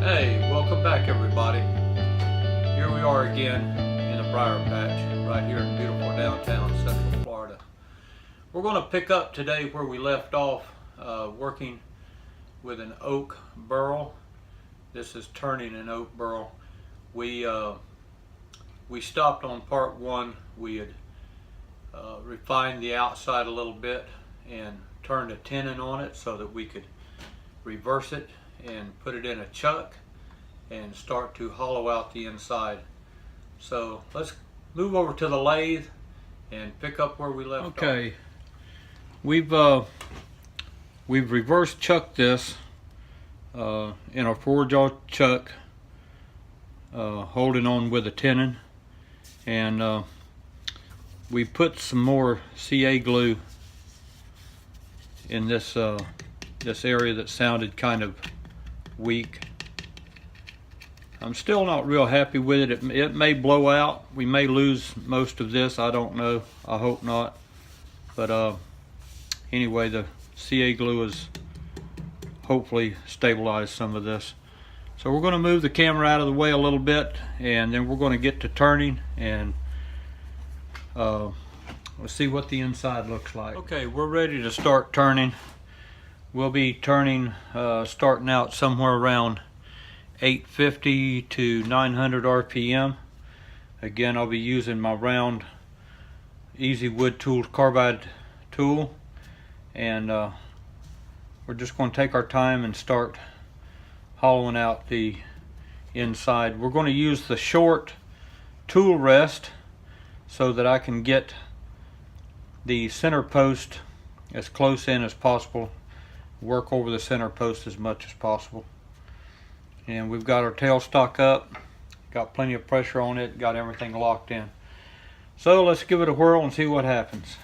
Hey, welcome back everybody. Here we are again in a briar patch right here in beautiful downtown Central Florida. We're going to pick up today where we left off, working with an oak burl. This is turning an oak burl. We stopped on part one. We had refined the outside a little bit and turned a tenon on it so that we could reverse it and put it in a chuck and start to hollow out the inside. So let's move over to the lathe and pick up where we left off. Okay, we've reverse chucked this in a 4-jaw chuck, holding on with a tenon, and we put some more CA glue in this this area that sounded kind of weak. I'm still not real happy with it. It may blow out. We may lose most of this. I don't know. I hope not. But anyway, the CA glue has hopefully stabilized some of this. So we're going to move the camera out of the way a little bit, and then we're going to get to turning, and let's see what the inside looks like. Okay, we're ready to start turning. We'll be turning, starting out somewhere around 850 to 900 RPM. Again, I'll be using my round Easy Wood Tools carbide tool, and we're just going to take our time and start hollowing out the inside. We're going to use the short tool rest so that I can get the center post as close in as possible, work over the center post as much as possible. And we've got our tailstock up, got plenty of pressure on it, got everything locked in. So let's give it a whirl and see what happens.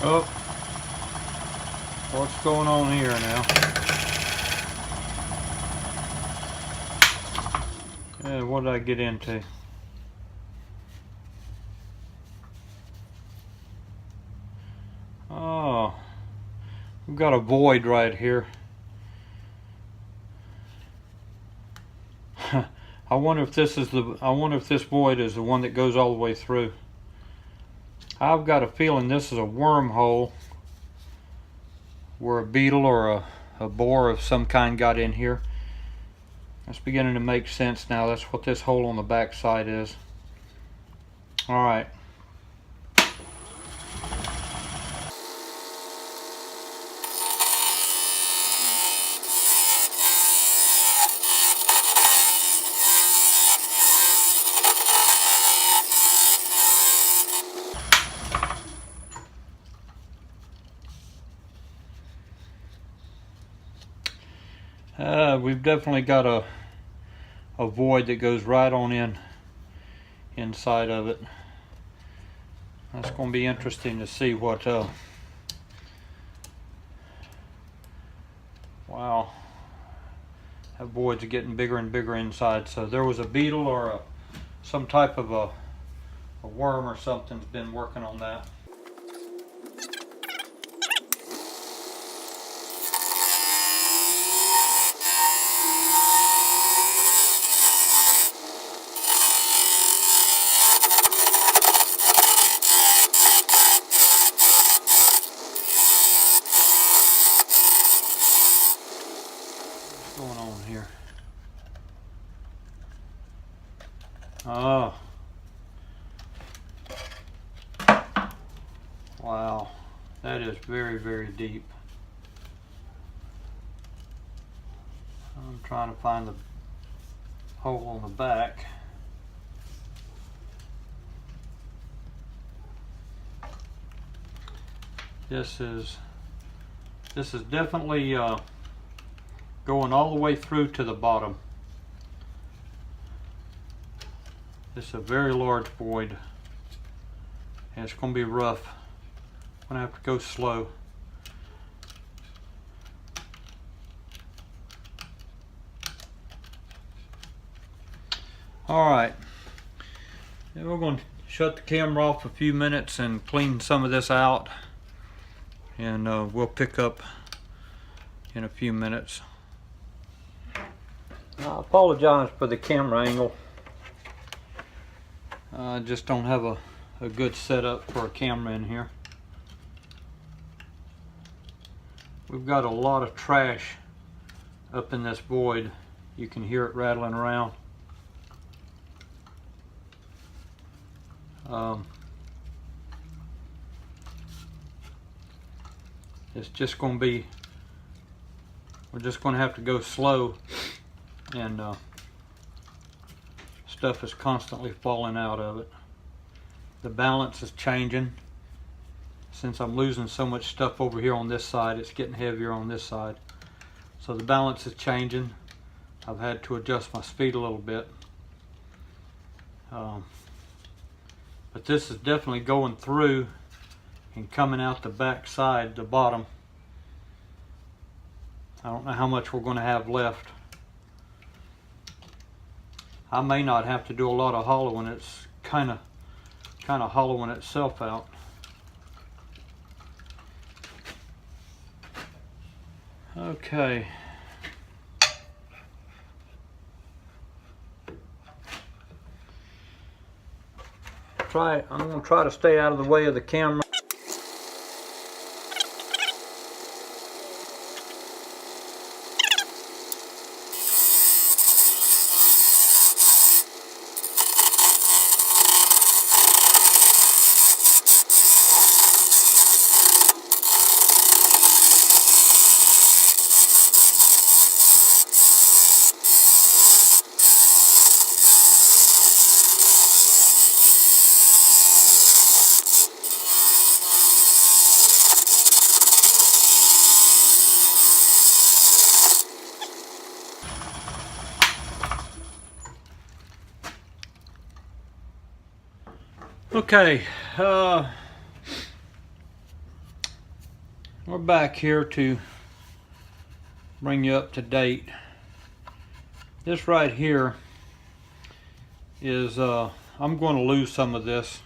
Oh, what's going on here now? What did I get into? Oh, we've got a void right here. I wonder if this void is the one that goes all the way through. I've got a feeling this is a wormhole where a beetle or a boar of some kind got in here. That's beginning to make sense now. That's what this hole on the back side is. Alright. We've definitely got a void that goes right on inside of it. That's going to be interesting to see what wow, that void's getting bigger and bigger inside. So there was a beetle or some type of a worm or something's been working on that. Going on here? Oh, wow, that is very, very deep. I'm trying to find the hole on the back. This is definitely going all the way through to the bottom. It's a very large void, and it's going to be rough. I'm going to have to go slow. All right, and we're going to shut the camera off a few minutes and clean some of this out, and we'll pick up in a few minutes. I apologize for the camera angle. I just don't have a good setup for a camera in here. We've got a lot of trash up in this void. You can hear it rattling around. It's just going to be, we're just going to have to go slow, and stuff is constantly falling out of it. The balance is changing. Since I'm losing so much stuff over here on this side, it's getting heavier on this side. So the balance is changing. I've had to adjust my speed a little bit. But this is definitely going through and coming out the back side, the bottom. I don't know how much we're going to have left. I may not have to do a lot of hollowing. It's kind of hollowing itself out. Okay. I'm going to try to stay out of the way of the camera. Okay, we're back here to bring you up to date. This right here is, I'm going to lose some of this.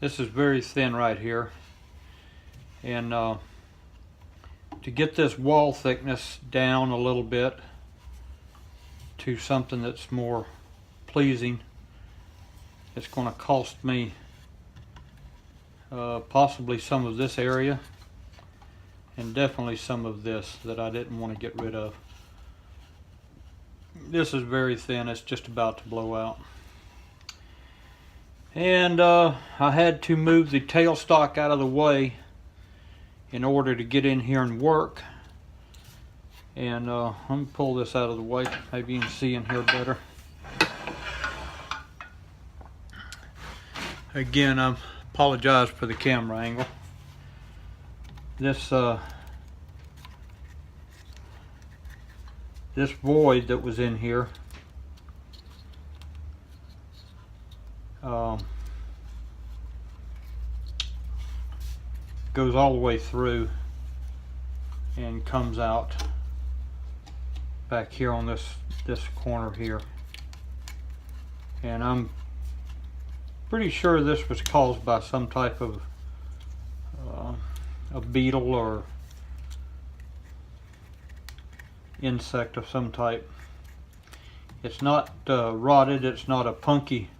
This is very thin right here. And to get this wall thickness down a little bit to something that's more pleasing, it's going to cost me possibly some of this area, and definitely some of this that I didn't want to get rid of. This is very thin. It's just about to blow out. And I had to move the tailstock out of the way in order to get in here and work. And let me pull this out of the way. Maybe you can see in here better. Again, I apologize for the camera angle. This this void that was in here goes all the way through and comes out back here on this corner here. And I'm pretty sure this was caused by some type of a beetle or insect of some type. It's not rotted. It's not a punky,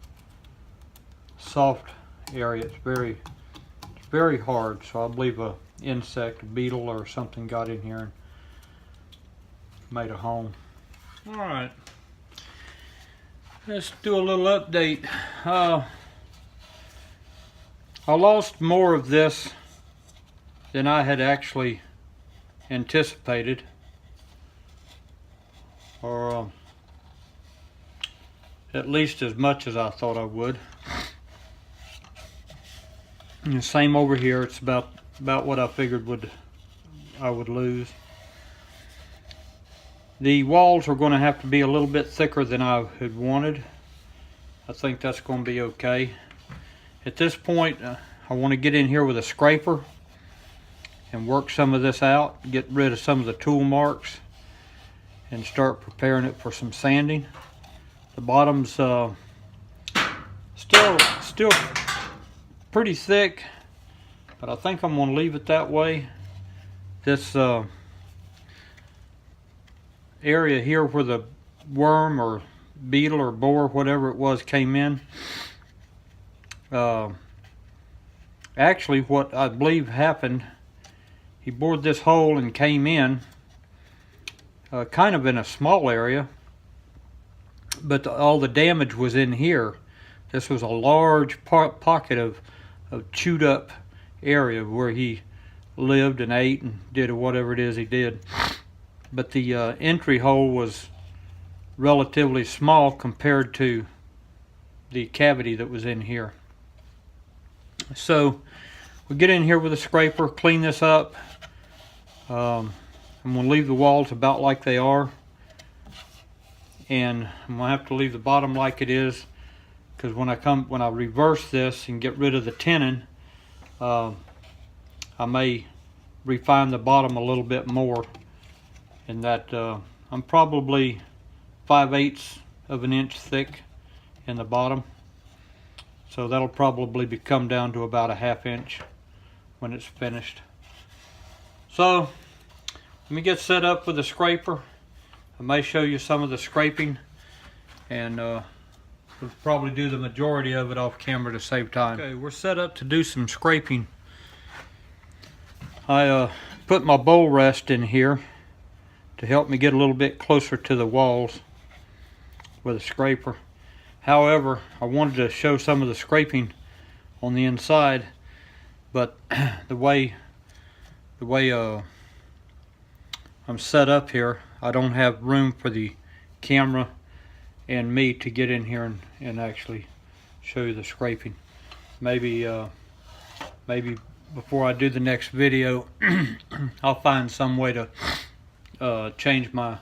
soft area. It's very hard. So I believe a insect, a beetle, or something got in here and made a home. All right. Let's do a little update. I lost more of this than I had actually anticipated, or at least as much as I thought I would. And the same over here. It's about what I figured I would lose. The walls are going to have to be a little bit thicker than I had wanted. I think that's going to be okay. At this point, I want to get in here with a scraper and work some of this out, get rid of some of the tool marks, and start preparing it for some sanding. The bottom's still pretty thick, but I think I'm going to leave it that way. This area here where the worm or beetle or borer, whatever it was, came in, actually what I believe happened, he bored this hole and came in kind of in a small area, but all the damage was in here. This was a large pocket of chewed up area where he lived and ate and did whatever it is he did. But the entry hole was relatively small compared to the cavity that was in here. So we get in here with a scraper, clean this up. I'm going to leave the walls about like they are, and I'm going to have to leave the bottom like it is, because when I reverse this and get rid of the tenon, I may refine the bottom a little bit more, in that I'm probably 5/8 of an inch thick in the bottom, so that'll probably come down to about a 1/2 inch when it's finished. So let me get set up with a scraper. I may show you some of the scraping, and we'll probably do the majority of it off camera to save time. Okay, we're set up to do some scraping. I put my bowl rest in here to help me get a little bit closer to the walls with a scraper. However, I wanted to show some of the scraping on the inside, but the way I'm set up here, I don't have room for the camera and me to get in here and actually show you the scraping. Maybe before I do the next video, I'll find some way to change my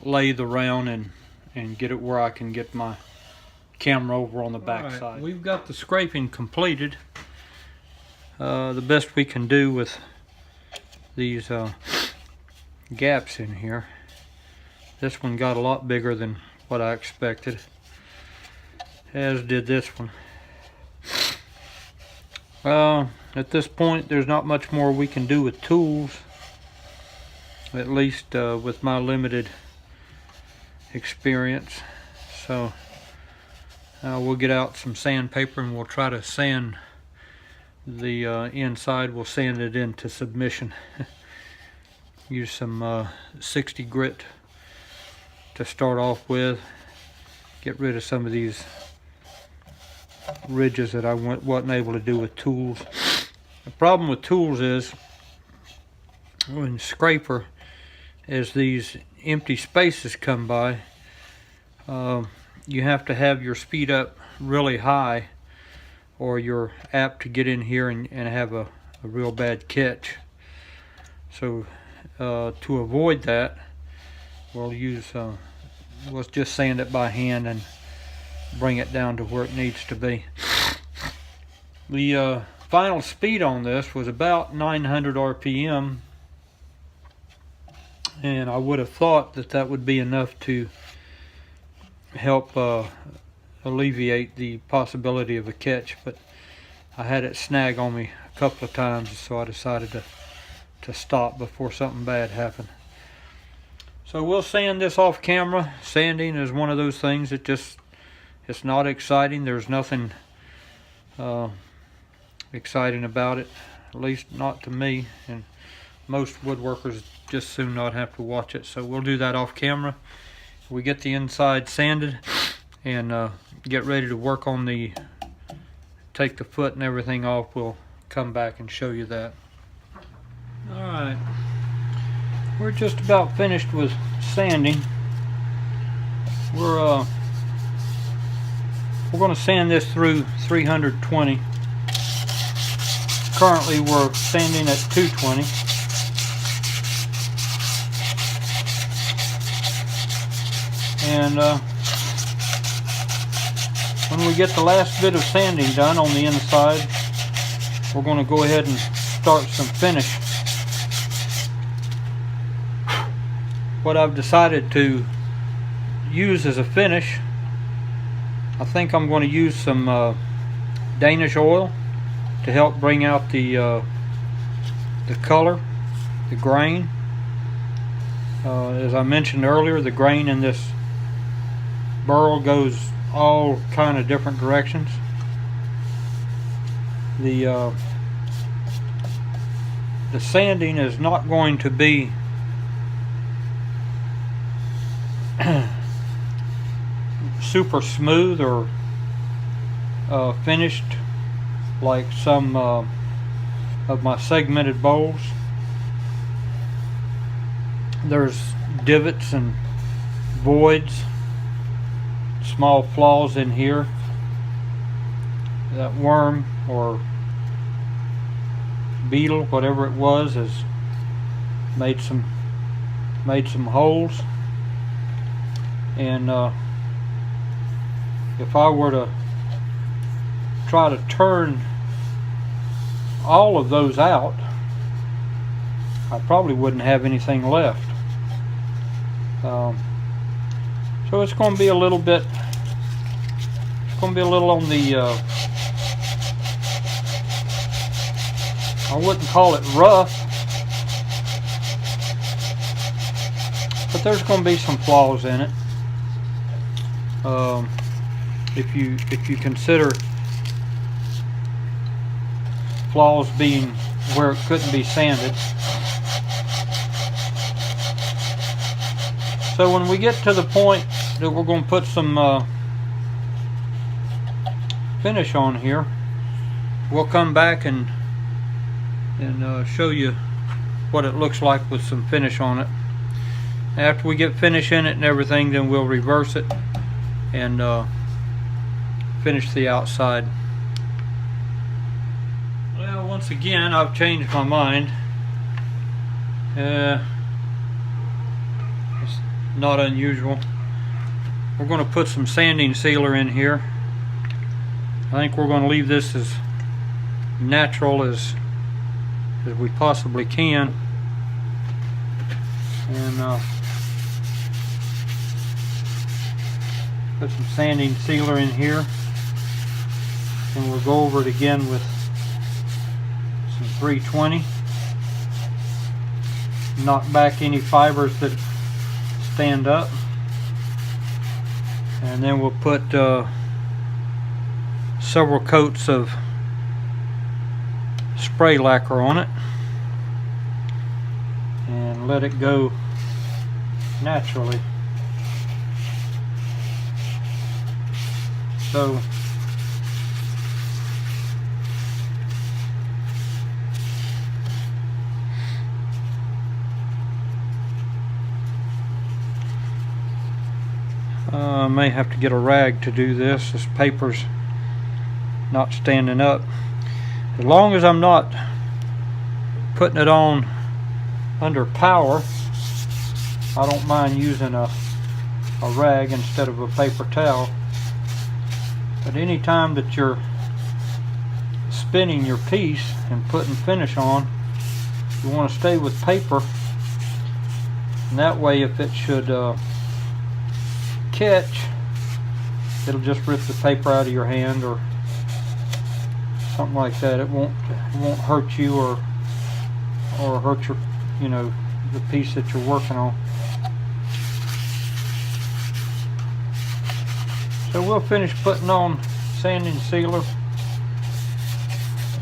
lathe around and get it where I can get my camera over on the back side. We've got the scraping completed. The best we can do with these gaps in here. This one got a lot bigger than what I expected, as did this one. At this point, there's not much more we can do with tools, at least with my limited experience. So we'll get out some sandpaper and we'll try to sand the inside. We'll sand it into submission. Use some 60 grit to start off with. Get rid of some of these ridges that I wasn't able to do with tools. The problem with tools is, when scraper, as these empty spaces come by, you have to have your speed up really high, or you're apt to get in here and have a real bad catch. So to avoid that, we'll just sand it by hand and bring it down to where it needs to be. The final speed on this was about 900 RPM, and I would have thought that would be enough to help alleviate the possibility of a catch, but I had it snag on me a couple of times, so I decided to stop before something bad happened. So we'll sand this off camera. Sanding is one of those things that it's not exciting. There's nothing exciting about it, at least not to me, and most woodworkers just soon not have to watch it. So we'll do that off camera. We get the inside sanded and get ready to work on take the foot and everything off. We'll come back and show you that. Alright, we're just about finished with sanding. We're going to sand this through 320. Currently we're sanding at 220. And when we get the last bit of sanding done on the inside, we're going to go ahead and start some finish. What I've decided to use as a finish, I think I'm going to use some Danish oil to help bring out the color, the grain. As I mentioned earlier, the grain in this burl goes all kind of different directions. The sanding is not going to be super smooth or finished like some of my segmented bowls. There's divots and voids, small flaws in here. That worm or beetle, whatever it was, has made some holes. And if I were to try to turn all of those out, I probably wouldn't have anything left. So it's going to be a little bit. It's going to be a little on the. I wouldn't call it rough, but there's going to be some flaws in it. If you consider flaws being where it couldn't be sanded. So when we get to the point that we're going to put some finish on here, we'll come back and show you what it looks like with some finish on it. After we get finish in it and everything, then we'll reverse it and finish the outside. Well, once again, I've changed my mind. It's not unusual. We're going to put some sanding sealer in here. I think we're going to leave this as natural as we possibly can, and put some sanding sealer in here, and we'll go over it again with some 320. Knock back any fibers that stand up, and then we'll put several coats of spray lacquer on it and let it go naturally. So I may have to get a rag to do this. This paper's not standing up. As long as I'm not putting it on under power, I don't mind using a rag instead of a paper towel. But any time that you're spinning your piece and putting finish on, you want to stay with paper, and that way if it should catch, it'll just rip the paper out of your hand or something like that. It won't hurt you or hurt your, the piece that you're working on. So we'll finish putting on sanding sealer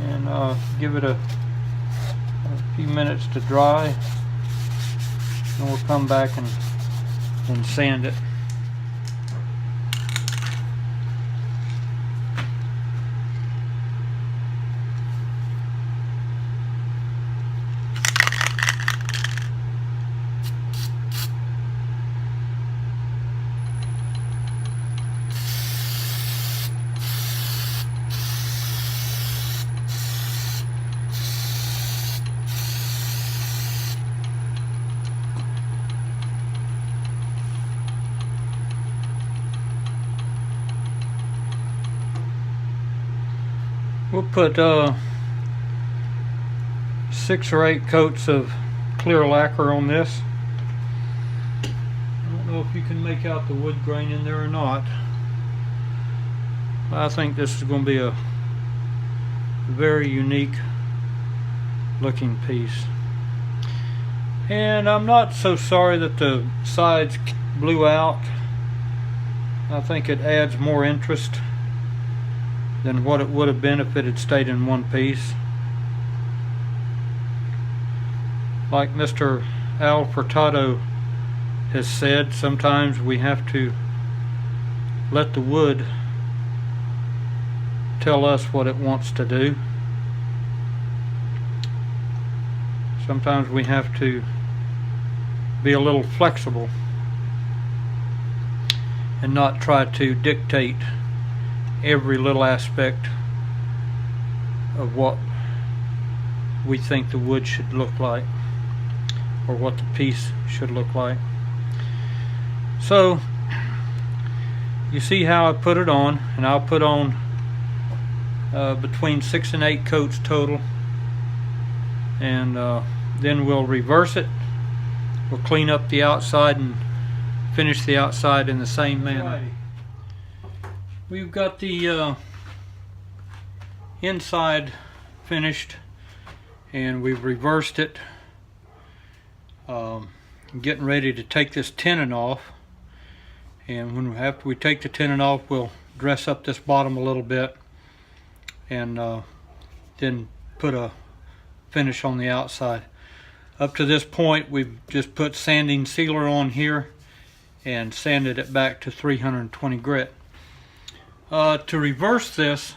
and give it a few minutes to dry, and we'll come back and sand it. We'll put 6 or 8 coats of clear lacquer on this. don't know if you can make out the wood grain in there or not. I think this is going to be a very unique looking piece. And I'm not so sorry that the sides blew out. I think it adds more interest than what it would have been if it had stayed in one piece. Like Mr. Al Furtado has said, sometimes we have to let the wood tell us what it wants to do. Sometimes we have to be a little flexible and not try to dictate every little aspect of what we think the wood should look like, or what the piece should look like. So you see how I put it on, and I'll put on between 6 and 8 coats total, and then we'll reverse it. We'll clean up the outside and finish the outside in the same manner. We've got the inside finished, and we've reversed it. Getting ready to take this tenon off, and after we take the tenon off, we'll dress up this bottom a little bit, and then put a finish on the outside. Up to this point, we've just put sanding sealer on here and sanded it back to 320 grit. To reverse this,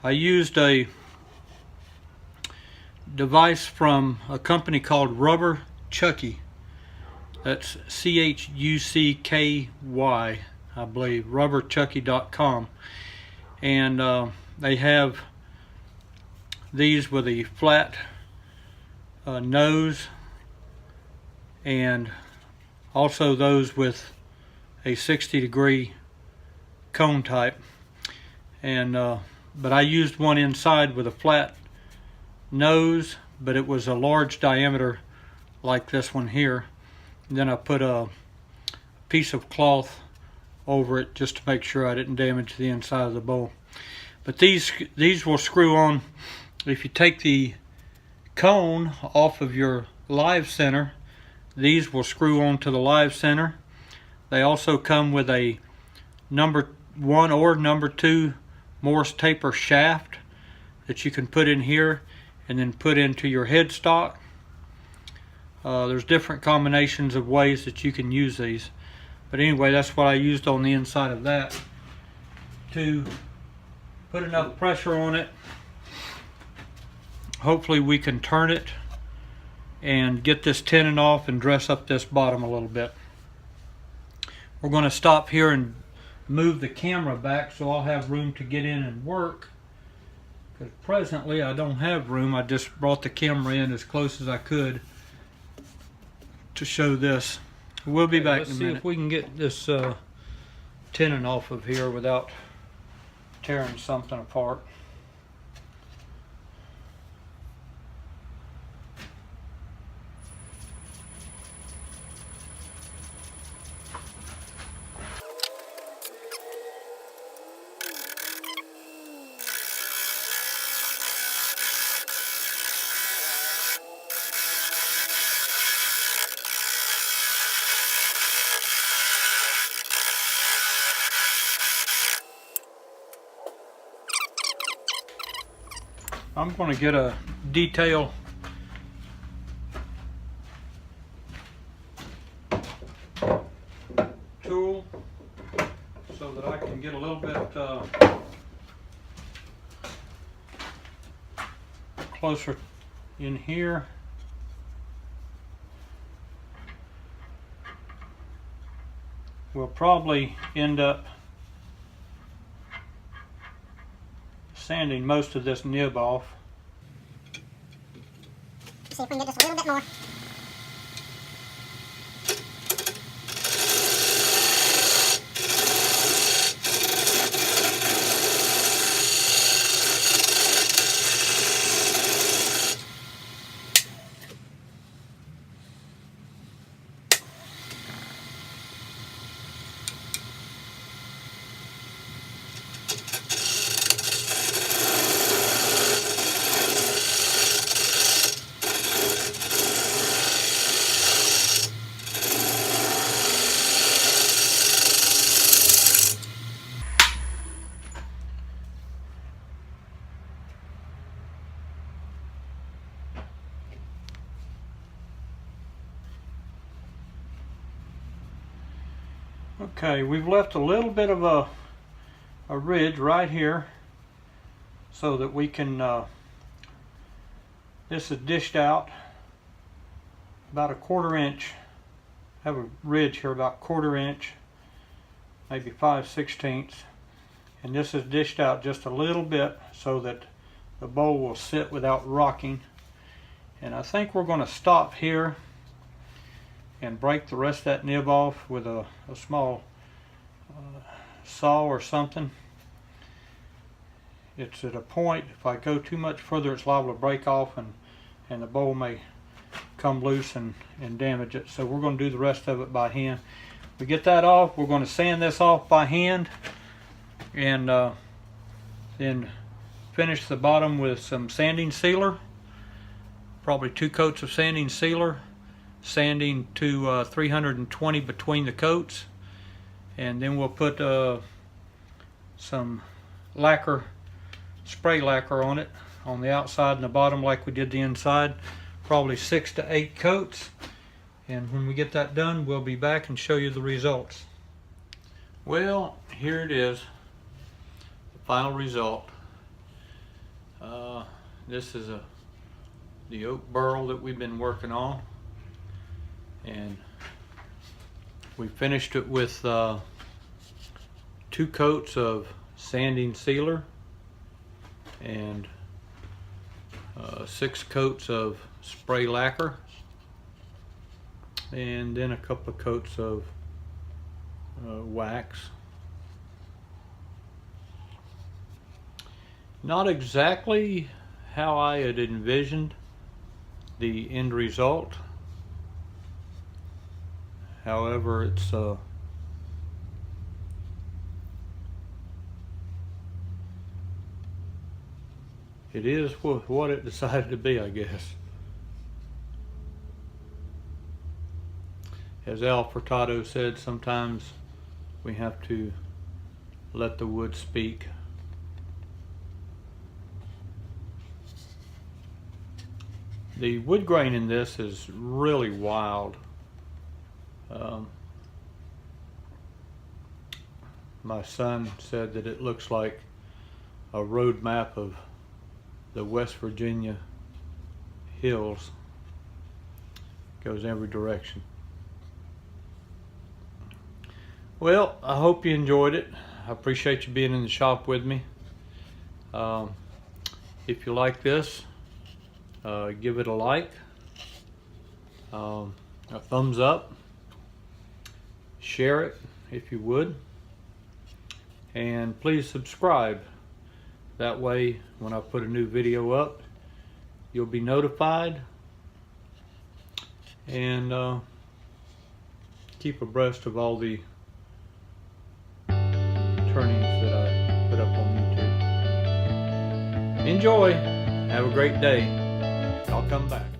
I used a device from a company called Rubber Chucky. That's C-H-U-C-K-Y, I believe, rubberchucky.com. And they have these with a flat nose, and also those with a 60-degree cone type. And but I used one inside with a flat nose, but it was a large diameter like this one here. And then I put a piece of cloth over it just to make sure I didn't damage the inside of the bowl. But these will screw on. If you take the cone off of your live center, these will screw on to the live center. They also come with a number 1 or number 2 Morse taper shaft that you can put in here and then put into your headstock. There's different combinations of ways that you can use these, but anyway, that's what I used on the inside of that to put enough pressure on it. Hopefully we can turn it and get this tenon off and dress up this bottom a little bit. We're going to stop here and move the camera back so I'll have room to get in and work, because presently I don't have room. I just brought the camera in as close as I could to show this. We'll be back in a minute. Let's see if we can get this tenon off of here without tearing something apart. I'm going to get a detail tool so that I can get a little bit closer in here. We'll probably end up sanding most of this nib off. See if we can get just a little bit more. Okay, we've left a little bit of a ridge right here so that we can, this is dished out about a 1/4 inch. Have a ridge here about 1/4 inch, maybe 5/16, and this is dished out just a little bit so that the bowl will sit without rocking. And I think we're going to stop here and break the rest of that nib off with a small saw or something. It's at a point, if I go too much further, it's liable to break off and the bowl may come loose and damage it. So we're going to do the rest of it by hand. We get that off, we're going to sand this off by hand, and then finish the bottom with some sanding sealer, probably 2 coats of sanding sealer, sanding to 320 between the coats, and then we'll put some lacquer, spray lacquer on it, on the outside and the bottom like we did the inside, probably 6 to 8 coats. And when we get that done, we'll be back and show you the results. Well, here it is, the final result. This is the oak burl that we've been working on, and we finished it with 2 coats of sanding sealer and 6 coats of spray lacquer, and then a couple of coats of wax. Not exactly how I had envisioned the end result. However, it is what it decided to be, I guess. As Al Furtado said, sometimes we have to let the wood speak. The wood grain in this is really wild. My son said that it looks like a road map of the West Virginia hills. Goes every direction. Well, I hope you enjoyed it. I appreciate you being in the shop with me. If you like this, give it a like, a thumbs up, share it if you would, and please subscribe. That way when I put a new video up, you'll be notified, and keep abreast of all the turnings that I put up on YouTube. Enjoy. Have a great day. I'll come back.